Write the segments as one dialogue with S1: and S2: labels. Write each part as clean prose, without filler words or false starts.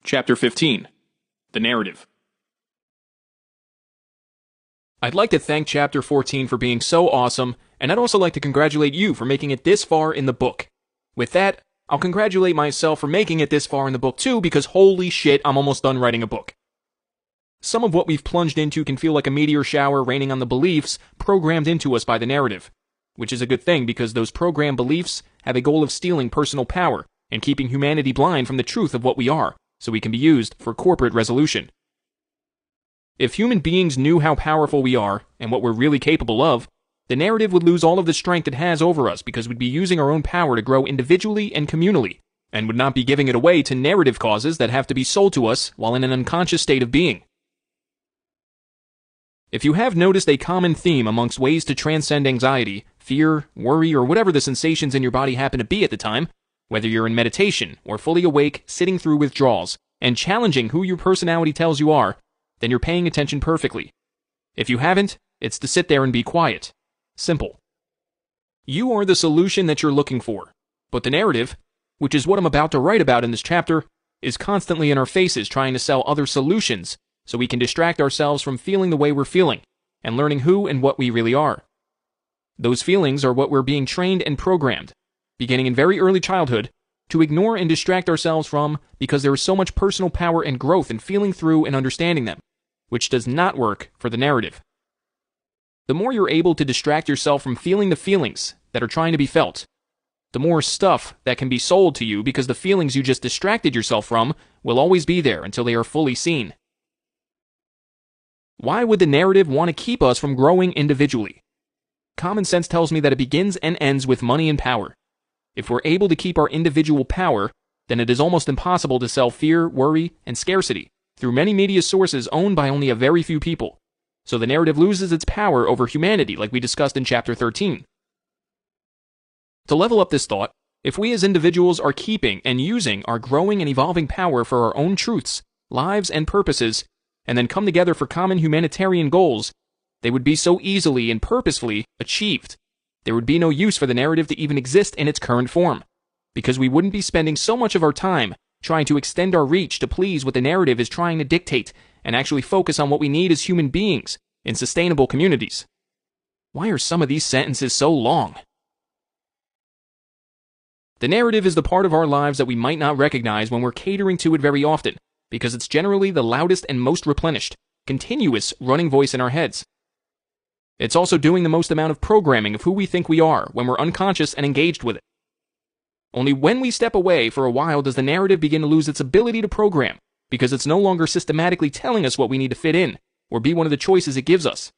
S1: Chapter 15. The Narrative. I'd like to thank Chapter 14 for being so awesome, and I'd also like to congratulate you for making it this far in the book. With that, I'll congratulate myself for making it this far in the book too, because holy shit, I'm almost done writing a book. Some of what we've plunged into can feel like a meteor shower raining on the beliefs programmed into us by the narrative, which is a good thing because those programmed beliefs have a goal of stealing personal power and keeping humanity blind from the truth of what we are, so we can be used for corporate resolution. If human beings knew how powerful we are and what we're really capable of, the narrative would lose all of the strength it has over us because we'd be using our own power to grow individually and communally, and would not be giving it away to narrative causes that have to be sold to us while in an unconscious state of being. If you have noticed a common theme amongst ways to transcend anxiety, fear, worry, or whatever the sensations in your body happen to be at the time, whether you're in meditation or fully awake, sitting through withdrawals, and challenging who your personality tells you are, then you're paying attention perfectly. If you haven't, it's to sit there and be quiet. Simple. You are the solution that you're looking for, but the narrative, which is what I'm about to write about in this chapter, is constantly in our faces trying to sell other solutions so we can distract ourselves from feeling the way we're feeling and learning who and what we really are. Those feelings are what we're being trained and programmed, beginning in very early childhood, to ignore and distract ourselves from because there is so much personal power and growth in feeling through and understanding them, which does not work for the narrative. The more you're able to distract yourself from feeling the feelings that are trying to be felt, the more stuff that can be sold to you because the feelings you just distracted yourself from will always be there until they are fully seen. Why would the narrative want to keep us from growing individually? Common sense tells me that it begins and ends with money and power. If we're able to keep our individual power, then it is almost impossible to sell fear, worry, and scarcity through many media sources owned by only a very few people. So the narrative loses its power over humanity like we discussed in Chapter 13. To level up this thought, if we as individuals are keeping and using our growing and evolving power for our own truths, lives, and purposes, and then come together for common humanitarian goals, they would be so easily and purposefully achieved. There would be no use for the narrative to even exist in its current form, because we wouldn't be spending so much of our time trying to extend our reach to please what the narrative is trying to dictate and actually focus on what we need as human beings in sustainable communities. Why are some of these sentences so long? The narrative is the part of our lives that we might not recognize when we're catering to it very often, because it's generally the loudest and most replenished, continuous running voice in our heads. It's also doing the most amount of programming of who we think we are when we're unconscious and engaged with it. Only when we step away for a while does the narrative begin to lose its ability to program, because it's no longer systematically telling us what we need to fit in, or be one of the choices it gives us.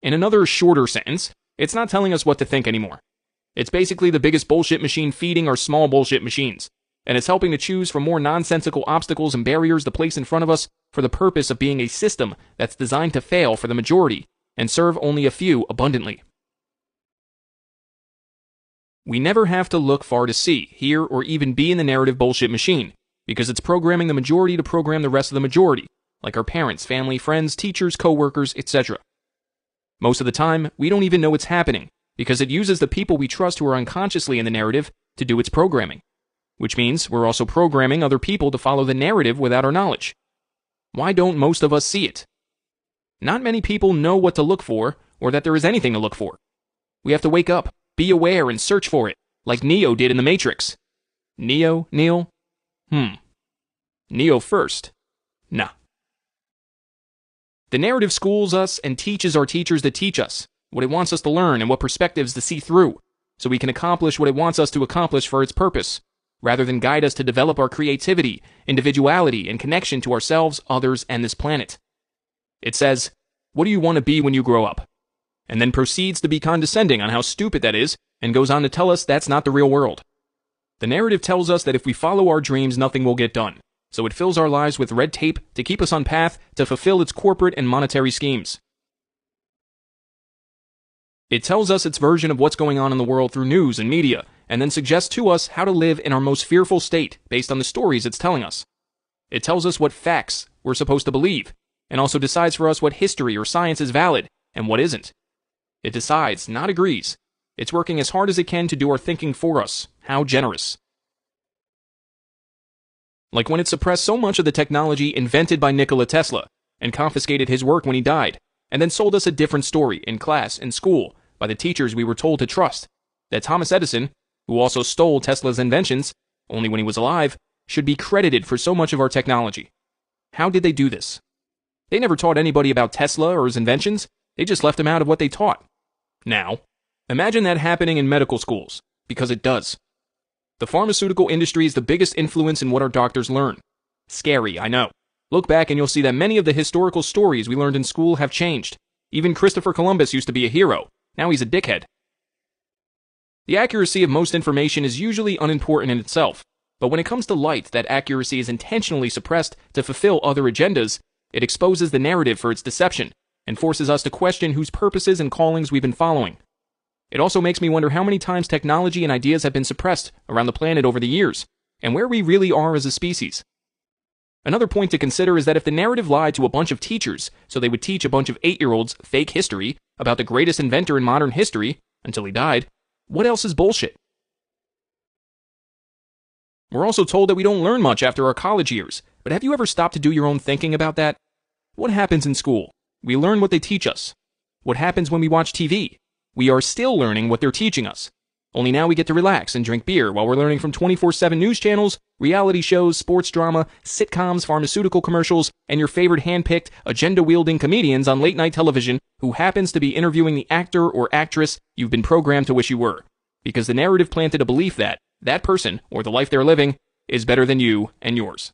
S1: In another shorter sentence, it's not telling us what to think anymore. It's basically the biggest bullshit machine feeding our small bullshit machines, and it's helping to choose from more nonsensical obstacles and barriers to place in front of us for the purpose of being a system that's designed to fail for the majority and serve only a few abundantly. We never have to look far to see, hear, or even be in the narrative bullshit machine, because it's programming the majority to program the rest of the majority, like our parents, family, friends, teachers, co-workers, etc. Most of the time, we don't even know it's happening, because it uses the people we trust who are unconsciously in the narrative to do its programming, which means we're also programming other people to follow the narrative without our knowledge. Why don't most of us see it? Not many people know what to look for, or that there is anything to look for. We have to wake up, be aware, and search for it, like Neo did in The Matrix. Neo? Neo first. Nah. The narrative schools us and teaches our teachers to teach us what it wants us to learn and what perspectives to see through, so we can accomplish what it wants us to accomplish for its purpose, rather than guide us to develop our creativity, individuality, and connection to ourselves, others, and this planet. It says, "What do you want to be when you grow up?" And then proceeds to be condescending on how stupid that is, and goes on to tell us that's not the real world. The narrative tells us that if we follow our dreams, nothing will get done, so it fills our lives with red tape to keep us on path to fulfill its corporate and monetary schemes. It tells us its version of what's going on in the world through news and media, and then suggests to us how to live in our most fearful state based on the stories it's telling us. It tells us what facts we're supposed to believe, and also decides for us what history or science is valid and what isn't. It decides, not agrees. It's working as hard as it can to do our thinking for us. How generous. Like when it suppressed so much of the technology invented by Nikola Tesla, and confiscated his work when he died, and then sold us a different story in class and school by the teachers we were told to trust, that Thomas Edison, who also stole Tesla's inventions, only when he was alive, should be credited for so much of our technology. How did they do this? They never taught anybody about Tesla or his inventions, they just left him out of what they taught. Now, imagine that happening in medical schools, because it does. The pharmaceutical industry is the biggest influence in what our doctors learn. Scary, I know. Look back and you'll see that many of the historical stories we learned in school have changed. Even Christopher Columbus used to be a hero. Now he's a dickhead. The accuracy of most information is usually unimportant in itself, but when it comes to light, that accuracy is intentionally suppressed to fulfill other agendas. It exposes the narrative for its deception, and forces us to question whose purposes and callings we've been following. It also makes me wonder how many times technology and ideas have been suppressed around the planet over the years, and where we really are as a species. Another point to consider is that if the narrative lied to a bunch of teachers, so they would teach a bunch of 8-year-olds fake history about the greatest inventor in modern history, until he died, what else is bullshit? We're also told that we don't learn much after our college years, but have you ever stopped to do your own thinking about that? What happens in school? We learn what they teach us. What happens when we watch TV? We are still learning what they're teaching us. Only now we get to relax and drink beer while we're learning from 24/7 news channels, reality shows, sports drama, sitcoms, pharmaceutical commercials, and your favorite hand-picked, agenda-wielding comedians on late-night television who happens to be interviewing the actor or actress you've been programmed to wish you were. Because the narrative planted a belief that that person, or the life they're living, is better than you and yours.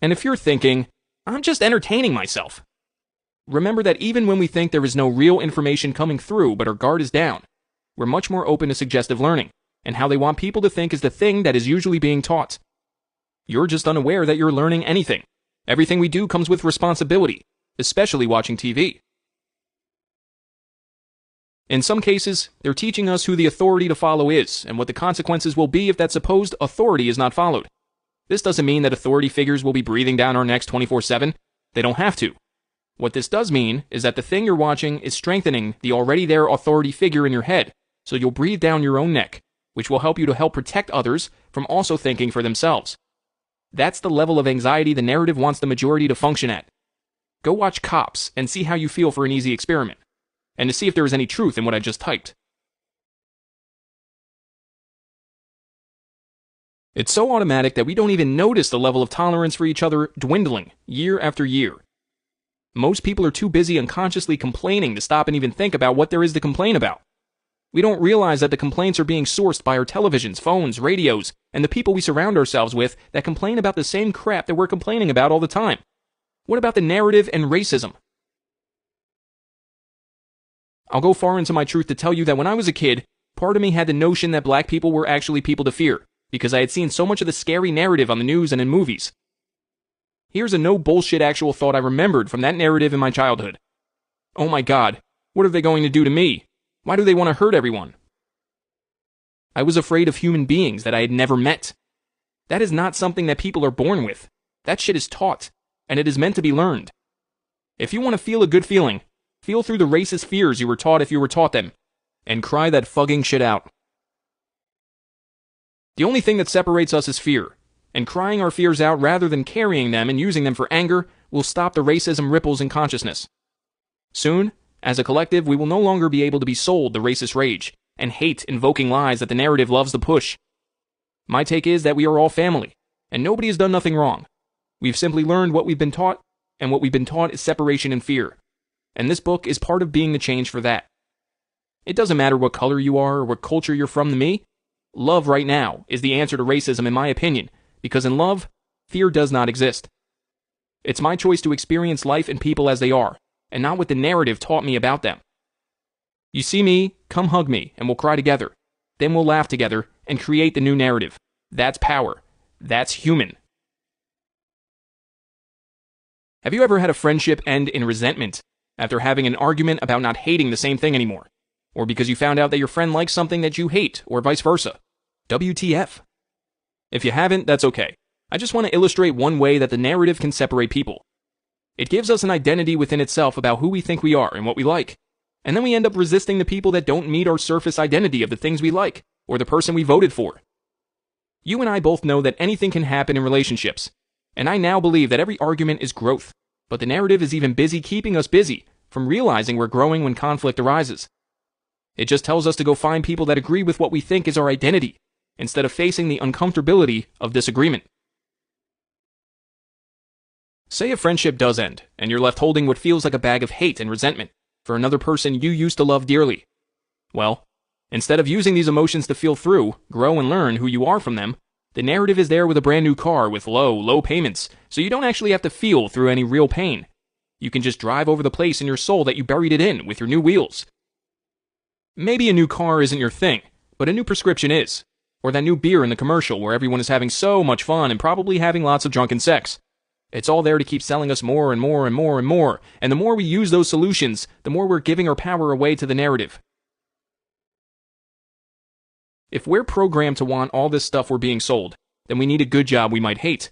S1: And if you're thinking, I'm just entertaining myself, remember that even when we think there is no real information coming through but our guard is down, we're much more open to suggestive learning, and how they want people to think is the thing that is usually being taught. You're just unaware that you're learning anything. Everything we do comes with responsibility, especially watching TV. In some cases, they're teaching us who the authority to follow is, and what the consequences will be if that supposed authority is not followed. This doesn't mean that authority figures will be breathing down our necks 24/7. They don't have to. What this does mean is that the thing you're watching is strengthening the already there authority figure in your head, so you'll breathe down your own neck, which will help you to help protect others from also thinking for themselves. That's the level of anxiety the narrative wants the majority to function at. Go watch Cops and see how you feel for an easy experiment, and to see if there is any truth in what I just typed. It's so automatic that we don't even notice the level of tolerance for each other dwindling year after year. Most people are too busy unconsciously complaining to stop and even think about what there is to complain about. We don't realize that the complaints are being sourced by our televisions, phones, radios, and the people we surround ourselves with that complain about the same crap that we're complaining about all the time. What about the narrative and racism? I'll go far into my truth to tell you that when I was a kid, part of me had the notion that black people were actually people to fear, because I had seen so much of the scary narrative on the news and in movies. Here's a no bullshit actual thought I remembered from that narrative in my childhood. Oh my God, what are they going to do to me? Why do they want to hurt everyone? I was afraid of human beings that I had never met. That is not something that people are born with. That shit is taught, and it is meant to be learned. If you want to feel a good feeling, feel through the racist fears you were taught if you were taught them, and cry that fucking shit out. The only thing that separates us is fear, and crying our fears out rather than carrying them and using them for anger will stop the racism ripples in consciousness. Soon, as a collective, we will no longer be able to be sold the racist rage and hate invoking lies that the narrative loves to push. My take is that we are all family, and nobody has done nothing wrong. We've simply learned what we've been taught, and what we've been taught is separation and fear. And this book is part of being the change for that. It doesn't matter what color you are or what culture you're from to me. Love right now is the answer to racism in my opinion, because in love, fear does not exist. It's my choice to experience life and people as they are, and not what the narrative taught me about them. You see me, come hug me, and we'll cry together. Then we'll laugh together and create the new narrative. That's power. That's human. Have you ever had a friendship end in resentment after having an argument about not hating the same thing anymore? Or because you found out that your friend likes something that you hate, or vice versa? WTF? If you haven't, that's okay. I just want to illustrate one way that the narrative can separate people. It gives us an identity within itself about who we think we are and what we like. And then we end up resisting the people that don't meet our surface identity of the things we like, or the person we voted for. You and I both know that anything can happen in relationships, and I now believe that every argument is growth, but the narrative is even busy keeping us busy from realizing we're growing when conflict arises. It just tells us to go find people that agree with what we think is our identity, instead of facing the uncomfortability of disagreement. Say a friendship does end, and you're left holding what feels like a bag of hate and resentment for another person you used to love dearly. Well, instead of using these emotions to feel through, grow and learn who you are from them, the narrative is there with a brand new car with low payments, so you don't actually have to feel through any real pain. You can just drive over the place in your soul that you buried it in with your new wheels. Maybe a new car isn't your thing, but a new prescription is. Or that new beer in the commercial where everyone is having so much fun and probably having lots of drunken sex. It's all there to keep selling us more and more and more and more, and the more we use those solutions, the more we're giving our power away to the narrative. If we're programmed to want all this stuff we're being sold, then we need a good job we might hate,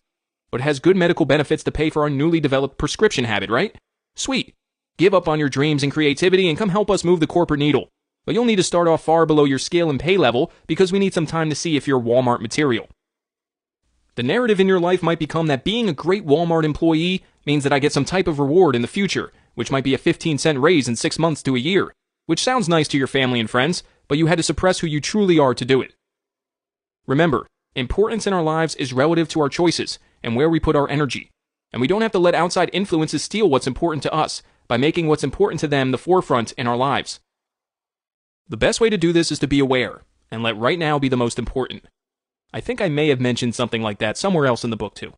S1: but it has good medical benefits to pay for our newly developed prescription habit, right? Sweet. Give up on your dreams and creativity and come help us move the corporate needle. But you'll need to start off far below your scale and pay level because we need some time to see if you're Walmart material. The narrative in your life might become that being a great Walmart employee means that I get some type of reward in the future, which might be a 15-cent raise in 6 months to a year, which sounds nice to your family and friends, but you had to suppress who you truly are to do it. Remember, importance in our lives is relative to our choices and where we put our energy, and we don't have to let outside influences steal what's important to us by making what's important to them the forefront in our lives. The best way to do this is to be aware, and let right now be the most important. I think I may have mentioned something like that somewhere else in the book too.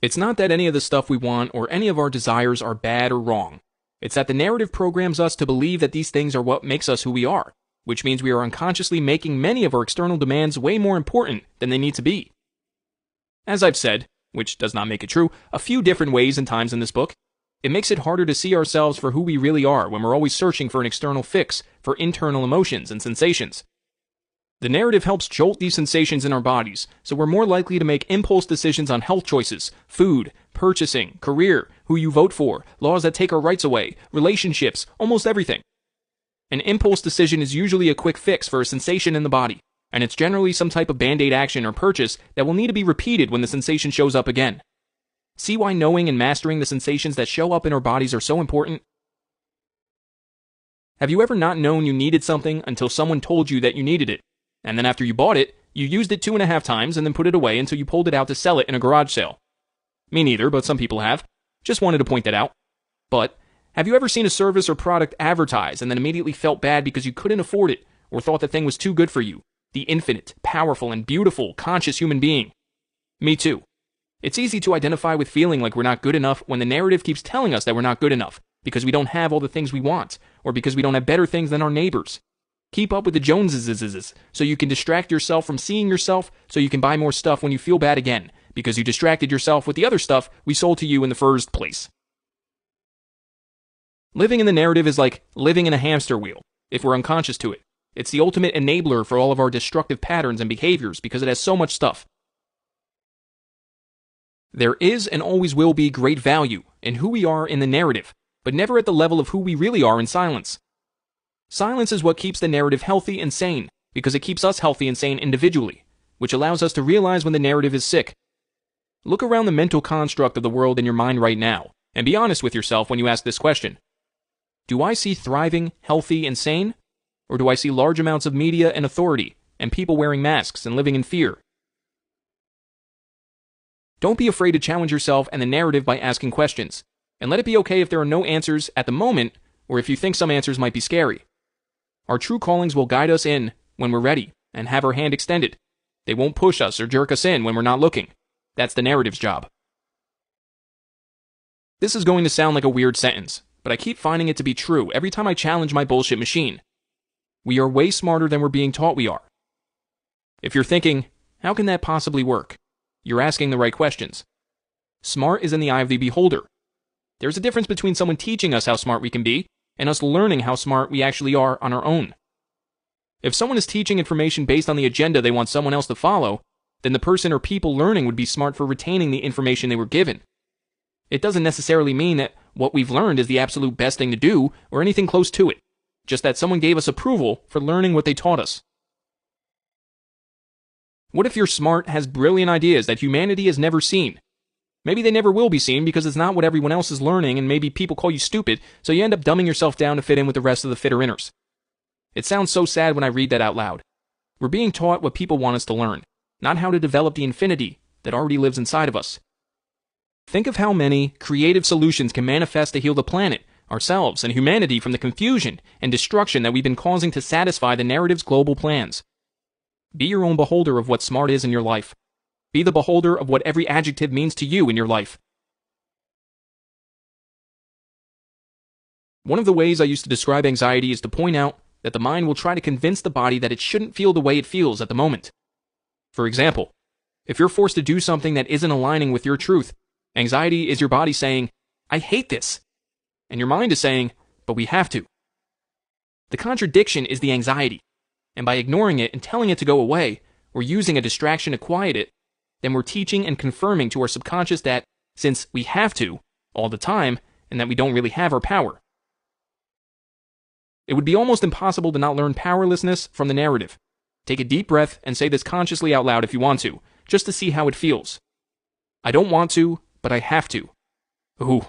S1: It's not that any of the stuff we want or any of our desires are bad or wrong. It's that the narrative programs us to believe that these things are what makes us who we are, which means we are unconsciously making many of our external demands way more important than they need to be. As I've said, which does not make it true, a few different ways and times in this book, it makes it harder to see ourselves for who we really are when we're always searching for an external fix for internal emotions and sensations. The narrative helps jolt these sensations in our bodies, so we're more likely to make impulse decisions on health choices, food, purchasing, career, who you vote for, laws that take our rights away, relationships, almost everything. An impulse decision is usually a quick fix for a sensation in the body, and it's generally some type of band-aid action or purchase that will need to be repeated when the sensation shows up again. See why knowing and mastering the sensations that show up in our bodies are so important? Have you ever not known you needed something until someone told you that you needed it? And then after you bought it, you used it 2.5 times and then put it away until you pulled it out to sell it in a garage sale. Me neither, but some people have. Just wanted to point that out. But, have you ever seen a service or product advertised and then immediately felt bad because you couldn't afford it or thought the thing was too good for you? The infinite, powerful, and beautiful, conscious human being. Me too. It's easy to identify with feeling like we're not good enough when the narrative keeps telling us that we're not good enough because we don't have all the things we want or because we don't have better things than our neighbors. Keep up with the Joneses so you can distract yourself from seeing yourself so you can buy more stuff when you feel bad again because you distracted yourself with the other stuff we sold to you in the first place. Living in the narrative is like living in a hamster wheel, if we're unconscious to it. It's the ultimate enabler for all of our destructive patterns and behaviors because it has so much stuff. There is and always will be great value in who we are in the narrative, but never at the level of who we really are in silence. Silence is what keeps the narrative healthy and sane, because it keeps us healthy and sane individually, which allows us to realize when the narrative is sick. Look around the mental construct of the world in your mind right now, and be honest with yourself when you ask this question. Do I see thriving, healthy, and sane? Or do I see large amounts of media and authority, and people wearing masks and living in fear? Don't be afraid to challenge yourself and the narrative by asking questions, and let it be okay if there are no answers at the moment, or if you think some answers might be scary. Our true callings will guide us in when we're ready, and have our hand extended. They won't push us or jerk us in when we're not looking. That's the narrative's job. This is going to sound like a weird sentence, but I keep finding it to be true every time I challenge my bullshit machine. We are way smarter than we're being taught we are. If you're thinking, how can that possibly work? You're asking the right questions. Smart is in the eye of the beholder. There's a difference between someone teaching us how smart we can be and us learning how smart we actually are on our own. If someone is teaching information based on the agenda they want someone else to follow, then the person or people learning would be smart for retaining the information they were given. It doesn't necessarily mean that what we've learned is the absolute best thing to do or anything close to it, just that someone gave us approval for learning what they taught us. What if your smart has brilliant ideas that humanity has never seen? Maybe they never will be seen because it's not what everyone else is learning, and maybe people call you stupid, so you end up dumbing yourself down to fit in with the rest of the fitter inners. It sounds so sad when I read that out loud. We're being taught what people want us to learn, not how to develop the infinity that already lives inside of us. Think of how many creative solutions can manifest to heal the planet, ourselves, and humanity from the confusion and destruction that we've been causing to satisfy the narrative's global plans. Be your own beholder of what smart is in your life. Be the beholder of what every adjective means to you in your life. One of the ways I used to describe anxiety is to point out that the mind will try to convince the body that it shouldn't feel the way it feels at the moment. For example, if you're forced to do something that isn't aligning with your truth, anxiety is your body saying, "I hate this." And your mind is saying, "But we have to." The contradiction is the anxiety, and by ignoring it and telling it to go away, or using a distraction to quiet it, then we're teaching and confirming to our subconscious that, since we have to, all the time, and that we don't really have our power. It would be almost impossible to not learn powerlessness from the narrative. Take a deep breath and say this consciously out loud if you want to, just to see how it feels. I don't want to, but I have to. Ooh,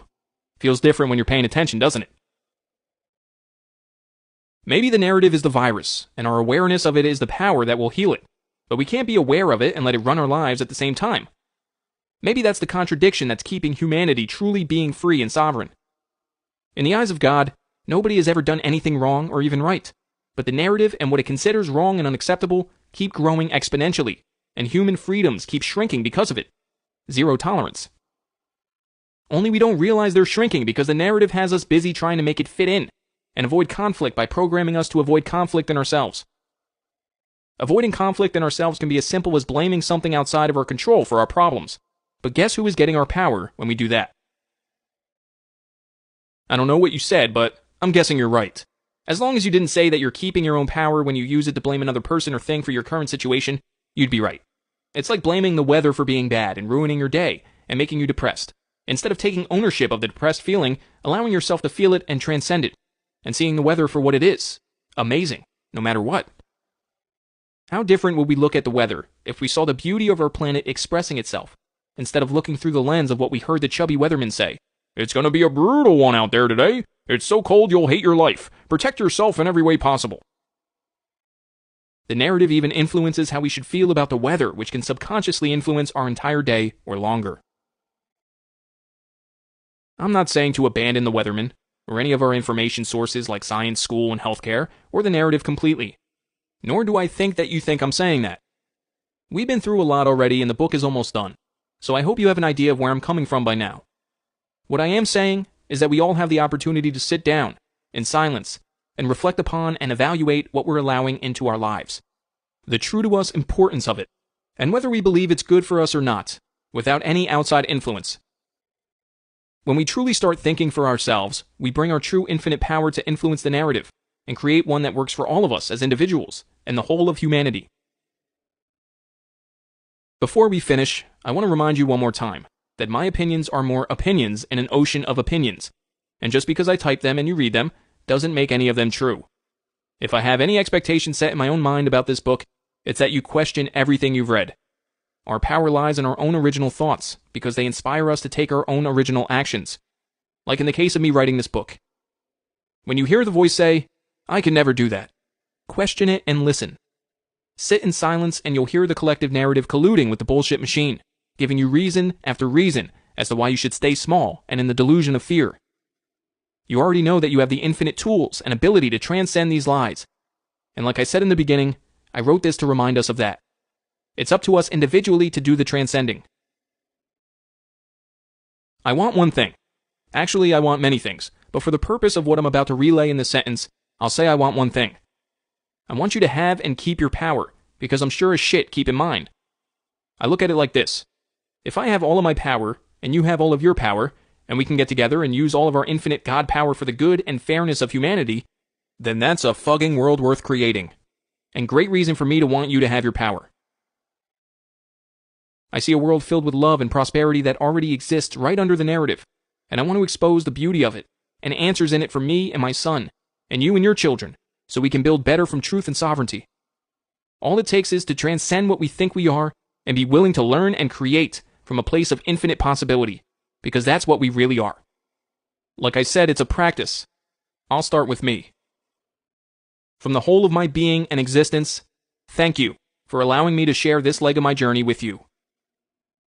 S1: feels different when you're paying attention, doesn't it? Maybe the narrative is the virus, and our awareness of it is the power that will heal it, but we can't be aware of it and let it run our lives at the same time. Maybe that's the contradiction that's keeping humanity truly being free and sovereign. In the eyes of God, nobody has ever done anything wrong or even right, but the narrative and what it considers wrong and unacceptable keep growing exponentially, and human freedoms keep shrinking because of it. Zero tolerance. Only we don't realize they're shrinking because the narrative has us busy trying to make it fit in and avoid conflict by programming us to avoid conflict in ourselves. Avoiding conflict in ourselves can be as simple as blaming something outside of our control for our problems. But guess who is getting our power when we do that? I don't know what you said, but I'm guessing you're right. As long as you didn't say that you're keeping your own power when you use it to blame another person or thing for your current situation, you'd be right. It's like blaming the weather for being bad and ruining your day and making you depressed, instead of taking ownership of the depressed feeling, allowing yourself to feel it and transcend it, and seeing the weather for what it is. Amazing, no matter what. How different would we look at the weather if we saw the beauty of our planet expressing itself, instead of looking through the lens of what we heard the chubby weatherman say? "It's gonna be a brutal one out there today. It's so cold you'll hate your life. Protect yourself in every way possible." The narrative even influences how we should feel about the weather, which can subconsciously influence our entire day or longer. I'm not saying to abandon the weatherman, or any of our information sources like science, school, and healthcare, or the narrative completely. Nor do I think that you think I'm saying that. We've been through a lot already and the book is almost done, so I hope you have an idea of where I'm coming from by now. What I am saying is that we all have the opportunity to sit down, in silence, and reflect upon and evaluate what we're allowing into our lives. The true to us importance of it, and whether we believe it's good for us or not, without any outside influence. When we truly start thinking for ourselves, we bring our true infinite power to influence the narrative, and create one that works for all of us as individuals, and the whole of humanity. Before we finish, I want to remind you one more time that my opinions are more opinions in an ocean of opinions, and just because I type them and you read them, doesn't make any of them true. If I have any expectation set in my own mind about this book, it's that you question everything you've read. Our power lies in our own original thoughts, because they inspire us to take our own original actions. Like in the case of me writing this book. When you hear the voice say, "I can never do that," question it and listen. Sit in silence and you'll hear the collective narrative colluding with the bullshit machine, giving you reason after reason as to why you should stay small and in the delusion of fear. You already know that you have the infinite tools and ability to transcend these lies. And like I said in the beginning, I wrote this to remind us of that. It's up to us individually to do the transcending. I want one thing. Actually, I want many things, but for the purpose of what I'm about to relay in this sentence, I'll say I want one thing. I want you to have and keep your power, because I'm sure as shit keeping mine. I look at it like this. If I have all of my power, and you have all of your power, and we can get together and use all of our infinite God power for the good and fairness of humanity, then that's a fucking world worth creating. And great reason for me to want you to have your power. I see a world filled with love and prosperity that already exists right under the narrative, and I want to expose the beauty of it, and answers in it for me and my son, and you and your children, so we can build better from truth and sovereignty. All it takes is to transcend what we think we are and be willing to learn and create from a place of infinite possibility, because that's what we really are. Like I said, it's a practice. I'll start with me. From the whole of my being and existence, thank you for allowing me to share this leg of my journey with you.